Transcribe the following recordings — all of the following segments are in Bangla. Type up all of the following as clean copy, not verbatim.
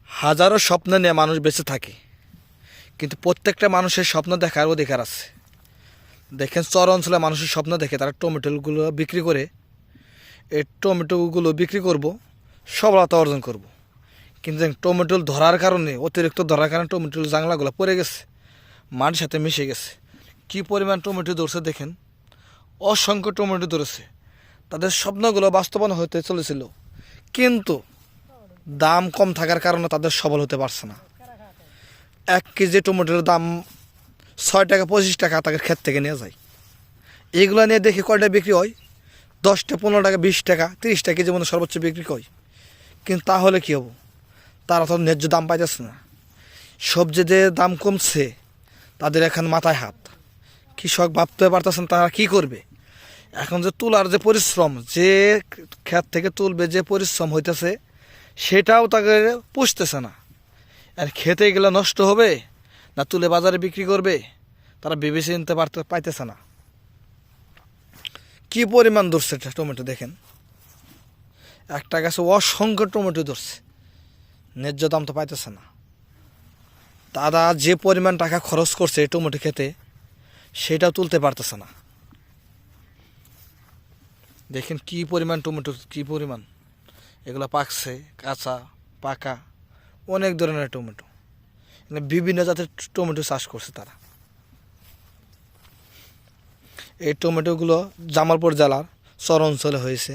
হাজারো স্বপ্ন নিয়ে মানুষ বেঁচে থাকে, কিন্তু প্রত্যেকটা মানুষের স্বপ্ন দেখার অধিকার আছে। দেখেন, চর অঞ্চলে মানুষের স্বপ্ন দেখে তারা টমেটোগুলো বিক্রি করে, এই টমেটোগুলো বিক্রি করব, সফলতা অর্জন করব। কিন্তু টমেটো ধরার কারণে, অতিরিক্ত ধরার কারণে টমেটোর জাংলাগুলো পড়ে গেছে, মাটির সাথে মিশে গেছে। কী পরিমাণ টমেটো ধরছে দেখেন, অসংখ্য টমেটো ধরেছে। তাদের স্বপ্নগুলো বাস্তবায়ন হতে চলেছিল, কিন্তু দাম কম থাকার কারণে তাদের সফল হতে পারছে না। 1 কেজি টমেটোর দাম 6 টাকা 25 টাকা তাদের ক্ষেত থেকে নিয়ে যায়। এইগুলো নিয়ে দেখি কয়টা বিক্রি হয়, 10টা 15 টাকা 20 টাকা 30 টাকা কেজি মতো সর্বোচ্চ বিক্রি হয়। কিন্তু তাহলে কী হবো, তারা তো ন্যায্য দাম পাইতেছে না। সবজিদের দাম কমছে, তাদের এখন মাথায় হাত। কৃষক ভাবতে পারতেছেন তারা কি করবে। এখন যে তোলার যে পরিশ্রম, যে ক্ষেত থেকে তুলবে যে পরিশ্রম হইতেছে, সেটাও তাকে পুষতেছে না। আর খেতে গেলে নষ্ট হবে না তুলে বাজারে বিক্রি করবে, তারা ভেবে চিনতে পাইতেছে না। কি পরিমাণ ধরছে টমেটো দেখেন, একটা গাছে অসংখ্য টমেটো ধরছে, ন্যায্য দাম তো পাইতেছে না। তারা যে পরিমাণ টাকা খরচ করছে টমেটো খেতে, সেটাও তুলতে পারতেছে না। দেখেন কি পরিমাণ টমেটো, কি পরিমাণ এগুলো পাকছে, কাঁচা পাকা অনেক ধরনের টমেটো, বিভিন্ন জাতের টমেটো চাষ করছে তারা। এই টমেটোগুলো জামালপুর জেলার চর অঞ্চলে হয়েছে।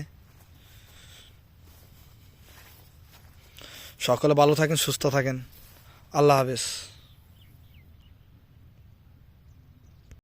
সকলে ভালো থাকেন, সুস্থ থাকেন। আল্লাহ হাফেজ।